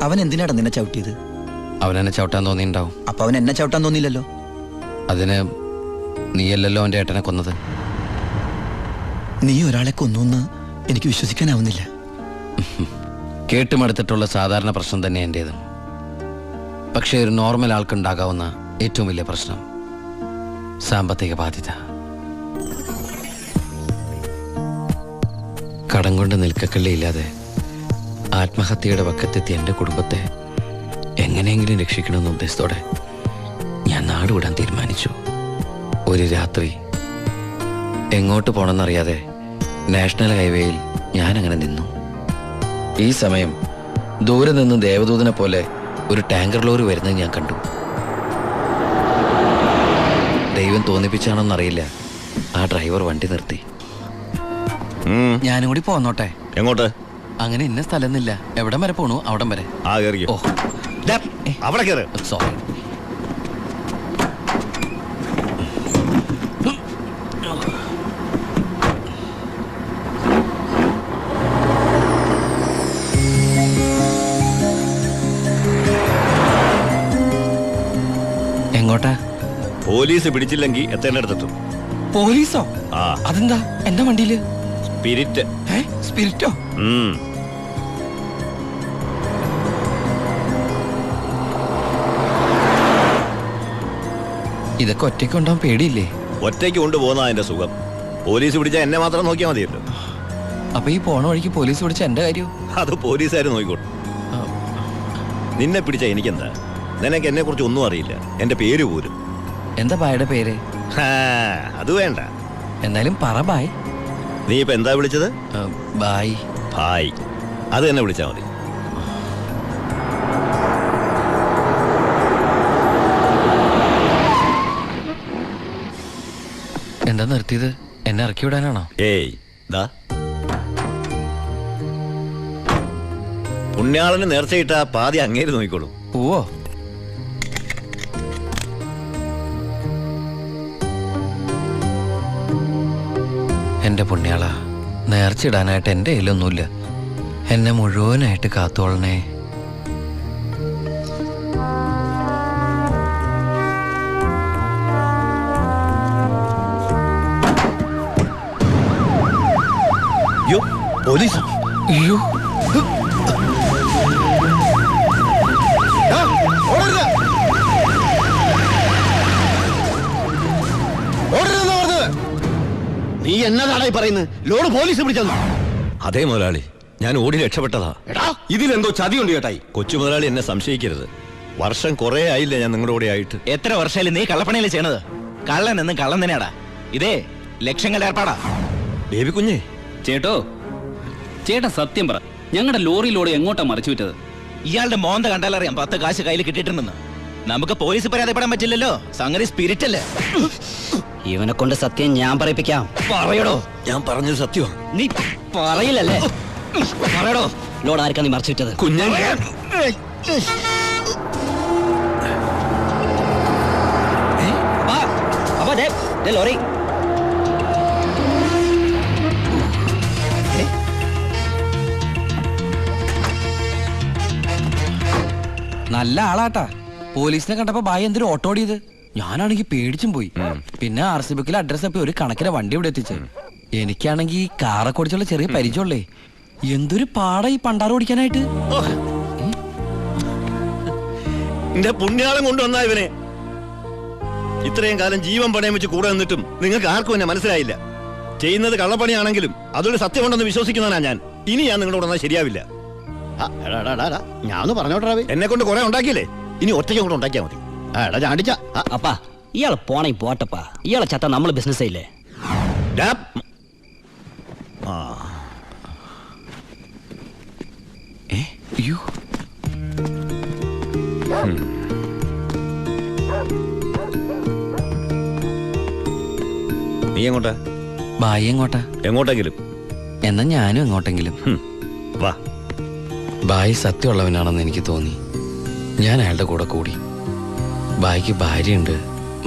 അവൻ എന്തിനാടാ നിന്നെ ചവിട്ടിയത്? അവനെന്നെ ചവിട്ടാൻ തോന്നിയിട്ടുണ്ടാവും. അപ്പൊ അവൻ എന്നെ ചവിട്ടാൻ തോന്നിയില്ലല്ലോ. അതിന് നീയല്ലല്ലോ അവൻ്റെ ഏട്ടനെ കൊന്നത്. നീ ഒരാളെ കൊന്നു എനിക്ക് വിശ്വസിക്കാനാവുന്നില്ല. കേട്ടുമടുത്തിട്ടുള്ള സാധാരണ പ്രശ്നം തന്നെ എൻ്റേത്. പക്ഷേ ഒരു നോർമൽ ആൾക്കുണ്ടാകാവുന്ന ഏറ്റവും വലിയ പ്രശ്നം സാമ്പത്തിക ബാധ്യത. കടം കൊണ്ട് നിൽക്കക്കള്ളിയില്ലാതെ ആത്മഹത്യയുടെ വക്കത്തെത്തി എൻ്റെ കുടുംബത്തെ എങ്ങനെയെങ്കിലും രക്ഷിക്കണമെന്ന ഉദ്ദേശത്തോടെ ഞാൻ നാട് വിടാൻ തീരുമാനിച്ചു. ഒരു രാത്രി എങ്ങോട്ട് പോകണമെന്നറിയാതെ നാഷണൽ ഹൈവേയിൽ ഞാനങ്ങനെ നിന്നു. ഈ സമയം ദൂരെ നിന്ന് ദേവദൂതനെ പോലെ ഒരു ടാങ്കർ ലോറി വരുന്നത് ഞാൻ കണ്ടു. ദൈവം തോന്നിപ്പിച്ചാണോന്നറിയില്ല, ആ ഡ്രൈവർ വണ്ടി നിർത്തി. ഞാനും കൂടി പോന്നോട്ടെ? എങ്ങോട്ട്? അങ്ങനെ ഇന്ന സ്ഥലമൊന്നുമില്ല, എവിടം വരെ പോണു അവിടം വരെ. ഓ അവിടെ കേറ്. സോറി. എങ്ങോട്ടാ? പോലീസ് പിടിച്ചില്ലെങ്കിൽ എത്തേണ്ടടുത്തെത്തും. പോലീസോ? അതെന്താ എന്റെ വണ്ടിയില്? സ്പിരിറ്റ്. സ്പിരിറ്റോ? ഇതൊക്കെ ഒറ്റയ്ക്ക് കൊണ്ടുപോകാൻ പേടിയില്ലേ? ഒറ്റയ്ക്ക് കൊണ്ടുപോകുന്ന അതിന്റെ സുഖം. പോലീസ് പിടിച്ചാൽ എന്നെ മാത്രം നോക്കിയാൽ മതിയല്ലോ. അപ്പൊ ഈ പോണ വഴിക്ക് പോലീസ് പിടിച്ച എന്റെ കാര്യം? അത് പോലീസുകാർ നോക്കിക്കോട്ടെ. നിന്നെ പിടിച്ച എനിക്കെന്താ? നിനക്ക് എന്നെ കുറിച്ച് ഒന്നും അറിയില്ല, എന്റെ പേര് പോലും. എന്താ ബായുടെ പേര്? അത് വേണ്ട, എന്നാലും പറ ബായ്. നീ ഇപ്പൊ എന്താ വിളിച്ചത്? ബായ്. ബായ്, അത് തന്നെ വിളിച്ചാ മതി. എന്താ നിർത്തിയത്? എന്നെ ഇറക്കി വിടാനാണോ? ഏയ് ദാ പുണ്യാളന് നേർച്ചയിട്ട പാതി അങ്ങേര് നോക്കിക്കോളൂ. പോവോ? എന്റെ പുണ്യാള, നേർച്ചിടാനായിട്ട് എന്റെ കയ്യിലൊന്നുമില്ല. എന്നെ മുഴുവനായിട്ട് കാത്തോളണേ. പോലീസ്! അയ്യോ, നീ എന്നതാടായി പറയുന്നത്? ലോഡ് പോലീസ് പിടിച്ചെന്നു? അതേ മുതലാളി, ഞാൻ ഓടി രക്ഷപ്പെട്ടതാ. ഇതിലെന്തോ ചതിയുണ്ട് ചേട്ടായി. കൊച്ചു മുതലാളി എന്നെ സംശയിക്കരുത്. വർഷം കുറെ ആയില്ല ഞാൻ നിങ്ങളുടെ കൂടെ ആയിട്ട്. എത്ര വർഷമായാലും നീ കള്ളപ്പണിയല്ലേ ചെയ്യണത്? കള്ളൻ എന്നും കള്ളൻ തന്നെയാടാ. ഇതേ ലക്ഷങ്ങളുടെ ഏർപ്പാടാ. ബേബി കുഞ്ഞേ. ചേട്ടാ സത്യം പറ, ഞങ്ങളുടെ ലോറിയിലൂടെ എങ്ങോട്ടാ മറിച്ചു വിറ്റത്? ഇയാളുടെ മോന്ത കണ്ടാലറിയാം 10 കാശ് കയ്യിൽ കിട്ടിയിട്ടുണ്ടെന്ന്. നമുക്ക് പോലീസ് പരാതിപ്പെടാൻ പറ്റില്ലല്ലോ, സംഗതി സ്പിരിറ്റ് അല്ലേ. ഇവനെ കൊണ്ട് സത്യം ഞാൻ പറയിപ്പിക്കാം. പറയടോ. ഞാൻ പറഞ്ഞത് സത്യമാ. നീ പറയില്ലല്ലേ? പറയടോ. ലോഡ് ആർക്കാ നീ മറിച്ചു വിറ്റത്? കുഞ്ഞേ, ലോറി നല്ല ആളാട്ടാ. പോലീസിനെ കണ്ടപ്പോ ബായ് എന്തൊരു ഓട്ടോ ഓടിയത്. ഞാനാണെങ്കി പേടിച്ചും പോയി. പിന്നെ RC ബുക്കിലെ അഡ്രസ് അപ്പൊ ഒരു കണക്കിന് വണ്ടി ഇവിടെ എത്തിച്ച്. എനിക്കാണെങ്കി കാറൊക്കെ ഓടിച്ചുള്ള ചെറിയ പരിചയമുള്ളേ. എന്തൊരു പാടാ ഈ പണ്ടാറ് ഓടിക്കാനായിട്ട്. എന്റെ പുണ്യാളം കൊണ്ടുവന്നാ ഇവനെ. ഇത്രയും കാലം ജീവൻ പണയം വെച്ച് കൂടെ നിന്നിട്ടും നിങ്ങൾക്ക് ആർക്കും എന്നെ മനസ്സിലായില്ല. ചെയ്യുന്നത് കള്ളപ്പണിയാണെങ്കിലും അതൊരു സത്യമുണ്ടെന്ന് വിശ്വസിക്കുന്നവനാ ഞാൻ. ഇനി ഞാൻ നിങ്ങളുടെ കൂടെ ശരിയാവില്ല. ഞാൻ ഒന്ന് പറഞ്ഞോട്ടെ. എന്നെ കൊണ്ട് കുറെ ഉണ്ടാക്കിയില്ലേ, ഇനി ഒറ്റയ്ക്ക് കൂടെ ഉണ്ടാക്കിയാ മതി. ചാടിച്ച അപ്പാ ഇയാള് പോണേ പോട്ടപ്പാ. ഇയാളെ ചത്ത നമ്മള് ബിസിനസ് ചെയ്യില്ലേ? നീ എങ്ങോട്ടാ? ബായ് എങ്ങോട്ടാ? എങ്ങോട്ടെങ്കിലും. എന്നാ ഞാനും എങ്ങോട്ടെങ്കിലും. വാ. ബായ് സത്യമുള്ളവനാണെന്ന് എനിക്ക് തോന്നി. ഞാൻ അയാളുടെ കൂടെ കൂടി. ബായ്ക്ക് ഭാര്യയുണ്ട്,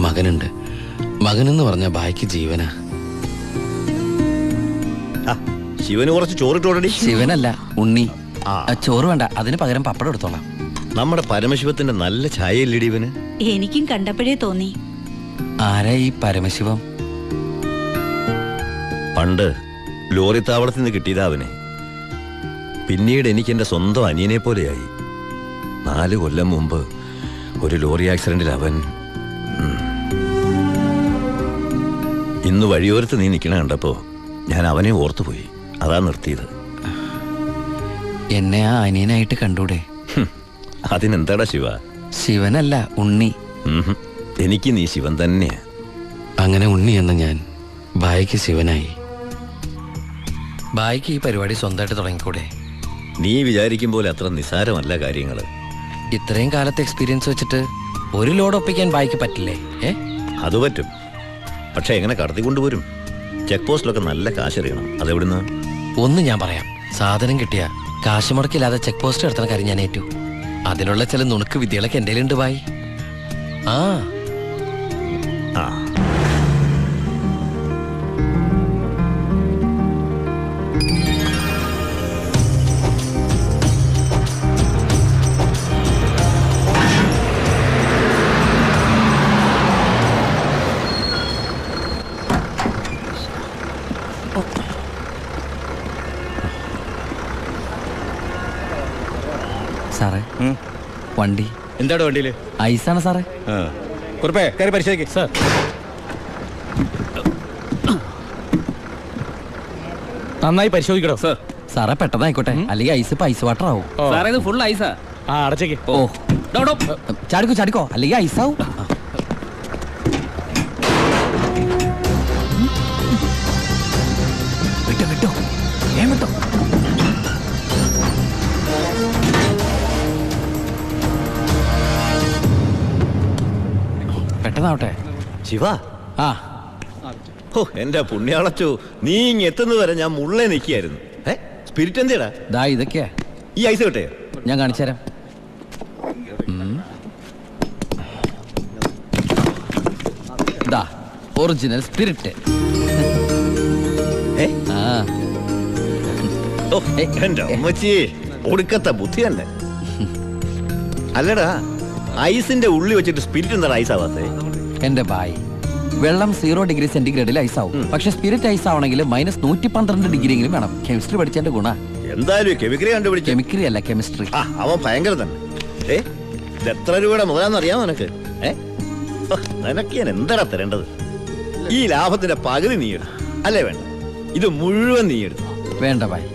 മകനുണ്ട്. മകനെന്ന് പറഞ്ഞ ബായ്ക്ക് ജീവനാ. ശിവന് കുറച്ച് ചോറിട്ടോടി. ശിവനല്ല, ഉണ്ണി. ചോറ് വേണ്ട, അതിന് പകരം പപ്പടം എടുത്തോളാം. നമ്മുടെ പരമശിവത്തിന്റെ നല്ല ഛായയില്ലടി ഇവന്. എനിക്കും കണ്ടപ്പോഴേ തോന്നി. ആരാ ഈ പരമശിവം? പണ്ട് ലോറി താവളത്തിൽ നിന്ന് കിട്ടിയതാ അവനെ. പിന്നീട് എനിക്ക് എന്റെ സ്വന്തം അനിയനെ പോലെയായി. 4 കൊല്ലം മുമ്പ് ഒരു ലോറി ആക്സിഡന്റിൽ അവൻ. ഇന്ന് വഴിയോരത്ത് നീ നിൽക്കണ കണ്ടപ്പോ ഞാൻ അവനെ ഓർത്തുപോയി. അതാ നിർത്തിയത്. എന്നെ ആ അനിയനായിട്ട് കണ്ടൂടെ? അതിനെന്താടാ ശിവ? ശിവനല്ല, ഉണ്ണി. എനിക്ക് നീ ശിവൻ തന്നെയാ. അങ്ങനെ ഉണ്ണി എന്ന ഞാൻ ബായിക്ക് ശിവനായി. ബായിക്ക് ഈ പരിപാടി സ്വന്തമായിട്ട് തുടങ്ങിക്കൂടെ? നീ വിചാരിക്കും പോലെ അത്ര നിസാരമല്ല കാര്യങ്ങള്. ഇത്രയും കാലത്തെ എക്സ്പീരിയൻസ് വെച്ചിട്ട് ഒരു ലോഡ് ഒപ്പിക്കാൻ ബായിക്ക് പറ്റില്ലേ? അത് പറ്റും. പക്ഷെ എങ്ങനെ കടത്തിക്കൊണ്ടുവരും? ചെക്ക് പോസ്റ്റിലൊക്കെ നല്ല കാശറിയണം. അതെവിടുന്ന്? ഒന്ന് ഞാൻ പറയാം. സാധനം കിട്ടിയ കാശ് മുടക്കില്ലാതെ ചെക്ക് പോസ്റ്റ് എടുത്തുന്ന കാര്യം ഞാൻ ഏറ്റു. അതിനുള്ള ചില നുണുക്ക് വിദ്യകളൊക്കെ എൻ്റെ ഉണ്ട് ബായി. ആ ആ സാറേ, വണ്ടി എന്താണ് വണ്ടിയില്? ഐസാണ് സാറേ. കുറിപ്പേ കയറി പരിശോധിക്ക്. സാർ നന്നായി പരിശോധിക്കണോ? സാർ സാറേ പെട്ടെന്നായിക്കോട്ടെ, അല്ലെങ്കിൽ ഐസ് ഇപ്പൊ ഐസ് വാട്ടർ ആവും. സാറേ ഇത് ഫുൾ ഐസാ. ആ അടച്ചേക്ക്. ഓ ചാടിക്കോ ചാടിക്കോ, അല്ലെങ്കിൽ ഐസാവും. വിട്ടോ വിട്ടോ, വിട്ടോ. പെട്ടെന്നാവട്ടെ. ശിവ. ആ ഓ എന്റെ പുണ്യാളച്ചോ, നീ ഇങ്ങ് എത്തുന്നത് വരെ ഞാൻ മുള്ളേ നിൽക്കുകയായിരുന്നു. സ്പിരിറ്റ് എന്തേടാ? ദാ ഇതൊക്കെയാ. ഈ ഐസ് കിട്ടേ? ഞാൻ കാണിച്ചു തരാം. ദാ ഒറിജിനൽ സ്പിരിറ്റ്. ആ ഓ എന്റെ അമ്മച്ചി, ഒടുക്കത്തെ ബുദ്ധി തന്നെ. അല്ലടാ, ഐസിന്റെ ഉള്ളി വെച്ചിട്ട് സ്പിരിറ്റ് എന്താ ഐസ് ആവാത്തേ? എന്റെ ബായ്, വെള്ളം 0 ഡിഗ്രി സെന്റിഗ്രേഡിൽ ഐസ് ആവും. പക്ഷെ സ്പിരിറ്റ് ഐസ് ആവണമെങ്കിൽ -112 ഡിഗ്രി എങ്കിലും വേണം. കെമിസ്ട്രി പഠിച്ചതിന്റെ ഗുണ. എന്തായാലും കെമിക്കറി കണ്ടുപിടിച്ചു. കെമിക്കറി അല്ല, കെമിസ്ട്രി. ആ അവൻ ഭയങ്കര തന്നെ. ഇത് എത്ര രൂപയുടെ മുതലാന്ന് അറിയാമോ നിനക്ക്? നിനക്ക് ഞാൻ എന്താടാ തരേണ്ടത്? ഈ ലാഭത്തിന്റെ പകുതി നീ എടുത്തു അല്ലേ? വേണ്ട, ഇത് മുഴുവൻ നീ എടുത്തു. വേണ്ട ബായ്.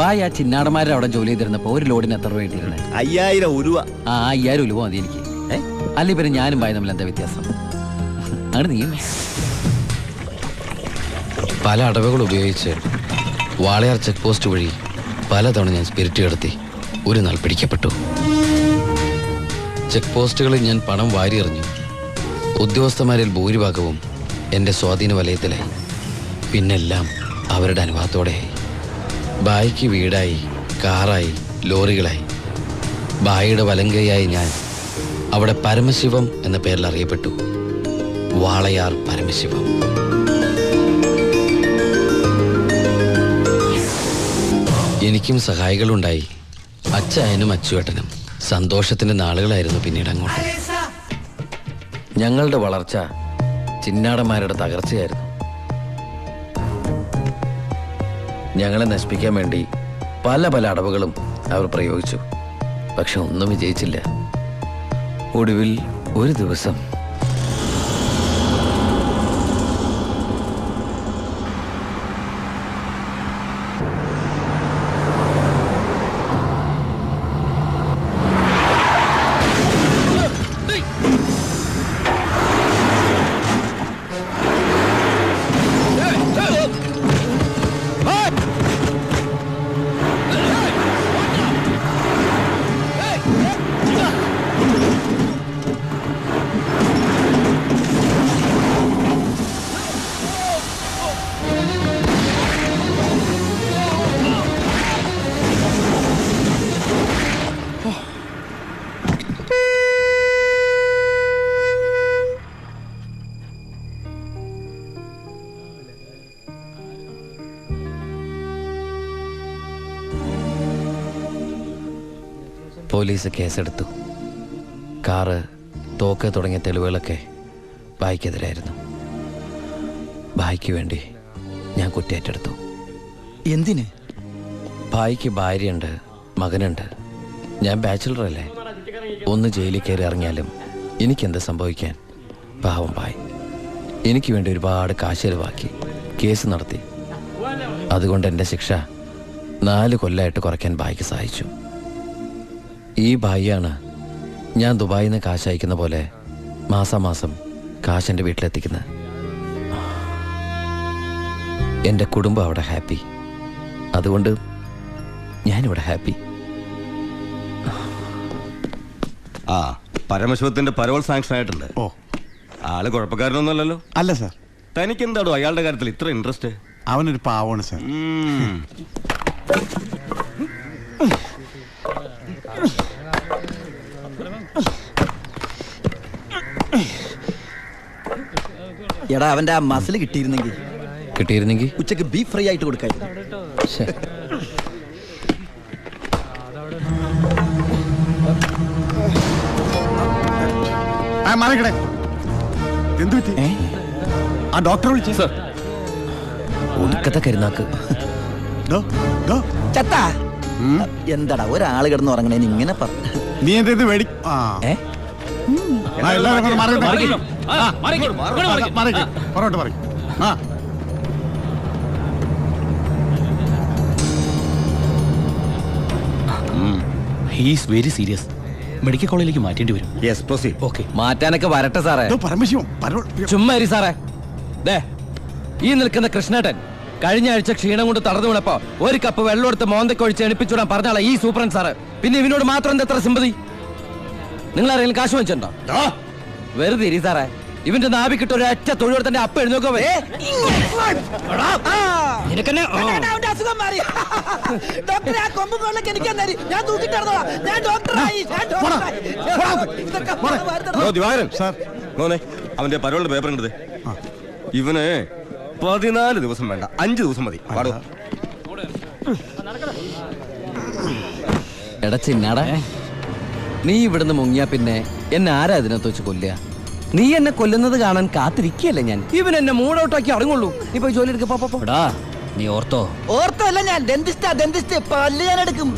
ബായ് ആ ചിന്നാടന്മാരുടെ അവിടെ ജോലി ചെയ്തിരുന്നപ്പോ ഒരു ലോഡിന് എത്ര രൂപ കിട്ടിയിരുന്നേ? 5000 ഉരുവ. ആ 5000 ഉലുവ മതി എനിക്ക്. അല്ലെ പിന്നെ ഞാനും ബായ് തമ്മിൽ എന്താ വ്യത്യാസം? അങ്ങനെ നീ പല അടവുകൾ ഉപയോഗിച്ച് വാളയാർ ചെക്ക് പോസ്റ്റ് വഴി പലതവണ ഞാൻ സ്പിരിറ്റ് കടത്തി. ഒരു നാൾ പിടിക്കപ്പെട്ടു. ചെക്ക് പോസ്റ്റുകളിൽ ഞാൻ പണം വാരിയെറിഞ്ഞു. ഉദ്യോഗസ്ഥന്മാരിൽ ഭൂരിഭാഗവും എൻ്റെ സ്വാധീന വലയത്തിലായി. പിന്നെല്ലാം അവരുടെ അനുവാദത്തോടെയായി. ബായിക്ക് വീടായി, കാറായി, ലോറികളായി. ബായിയുടെ വലങ്കയായി ഞാൻ അവിടെ പരമശിവം എന്ന പേരിൽ അറിയപ്പെട്ടു. വാളയാർ പരമശിവം. എനിക്കും സഹായികളുണ്ടായി. അച്ചായനും അച്ചുവേട്ടനും. സന്തോഷത്തിന്റെ നാളുകളായിരുന്നു പിന്നീട് അങ്ങോട്ട്. ഞങ്ങളുടെ വളർച്ച ചിന്നാടന്മാരുടെ തകർച്ചയായിരുന്നു. ഞങ്ങളെ നശിപ്പിക്കാൻ വേണ്ടി പല പല അടവുകളും അവർ പ്രയോഗിച്ചു. പക്ഷെ ഒന്നും വിജയിച്ചില്ല. ഒടുവിൽ ഒരു ദിവസം പോലീസ് കേസെടുത്തു. കാറ്, തോക്ക് തുടങ്ങിയ തെളിവുകളൊക്കെ ഭായിക്കെതിരായിരുന്നു. ഭായിക്ക് വേണ്ടി ഞാൻ കുറ്റേറ്റെടുത്തു. എന്തിന്? ഭായിക്ക് ഭാര്യയുണ്ട്, മകനുണ്ട്. ഞാൻ ബാച്ചിലറല്ലേ. ഒന്ന് ജയിലിൽ കയറി ഇറങ്ങിയാലും എനിക്കെന്ത് സംഭവിക്കാൻ? പാവം ഭായ് എനിക്ക് വേണ്ടി ഒരുപാട് കാശ് ചെലവാക്കി കേസ് നടത്തി. അതുകൊണ്ട് എൻ്റെ ശിക്ഷ 4 കൊല്ലമായിട്ട് കുറയ്ക്കാൻ ഭായിക്ക് സഹായിച്ചു. ഈ ഭായിയാണ് ഞാൻ ദുബായിൽ നിന്ന് കാശ് അയക്കുന്ന പോലെ മാസാമാസം കാശ് എൻ്റെ വീട്ടിലെത്തിക്കുന്നത്. എൻ്റെ കുടുംബം അവിടെ ഹാപ്പി. അതുകൊണ്ട് ഞാനിവിടെ ഹാപ്പി. ആ പരമശിവത്തിന്റെ പരോൾ സാങ്ഷൻ ആയിട്ടുണ്ട്. ഓ ആള് കുഴപ്പക്കാരനൊന്നുമല്ലല്ലോ. അല്ല സാർ, തനിക്ക് എന്താടോ അയാളുടെ കാര്യത്തിൽ ഇത്ര ഇൻട്രസ്റ്റ്? അവനൊരു പാവമാണ് സാർ. എടാ അവന്റെ ആ മസിൽ കിട്ടിയിരുന്നെങ്കിൽ ഉച്ചക്ക് ബീഫ് ഫ്രൈ ആയിട്ട് കൊടുക്കായിരുന്നു. ശ്ശെ. മാറിക്കടേ, എന്ത് പറ്റി? ആ ഡോക്ടറെ വിളിച്ചു സാർ. ഒടുക്കത്തെ കരുനാക്ക്. ചത്താ എന്താടാ ഒരാള് കിടന്ന് ഉറങ്ങണേന് ഇങ്ങനെ നീ എന്ത് മേടി? എല്ലാവരും പുറകോട്ട് പറയും. ആ ഹീസ് വെരി സീരിയസ്. മെഡിക്കൽ കോളേജിലേക്ക് മാറ്റേണ്ടി വരും. Yes proceed. ഓക്കെ. മാറ്റാനൊക്കെ വരട്ടെ സാറേ. പരമശിവം ചുമ്മാ ഇരി സാറേ. ദേ ഈ നിൽക്കുന്ന കൃഷ്ണേട്ടൻ കഴിഞ്ഞ ആഴ്ച ക്ഷീണം കൊണ്ട് തടഞ്ഞു വീണപ്പോ 1 കപ്പ് വെള്ളം എടുത്ത് മോന്തക്കൊഴിച്ച് എണിപ്പിച്ചുവിടാൻ പറഞ്ഞാളെ ഈ സൂപ്രണ്ട് സാറ്. പിന്നെ ഇവനോട് മാത്രം എന്താ എത്ര സിമ്പതി? നിങ്ങൾ ആരെങ്കിലും കാശ് വാങ്ങിച്ചിട്ടുണ്ടോ? വെറുതെ ഇരി സാറേ. ഇവന്റെ നാവിക്കിട്ട് ഒരു ഒറ്റ തൊഴിലോട് തന്നെ അപ്പ എഴുന്നോക്കോ. ദിവാകരൻ സാർ, മോനെ അവന്റെ പരോളിന്റെ പേപ്പർ കണ്ടത്. ഇവന് 14 ദിവസം വേണ്ട, 5 ദിവസം മതി. പാടോ. എടാ ചിന്നാടാ, നീ ഇവിടുന്ന് മുങ്ങിയാ പിന്നെ എന്നെ ആരാ ഇതിനകത്ത് വെച്ച് കൊല്ലുക? നീ എന്നെ കൊല്ലുന്നത് കാണാൻ കാത്തിരിക്കുകയല്ലേ ഞാൻ. ഇവൻ എന്നെ മൂഡൌട്ടാക്കി അടങ്ങുള്ളൂ. നീ പോയി ജോലി എടുക്കപ്പാ. നീ ഓർത്തോ? ഓർത്തല്ല ഞാൻ ഡെന്റിസ്റ്റ് പല്ല് ഞാൻ എടുക്കും.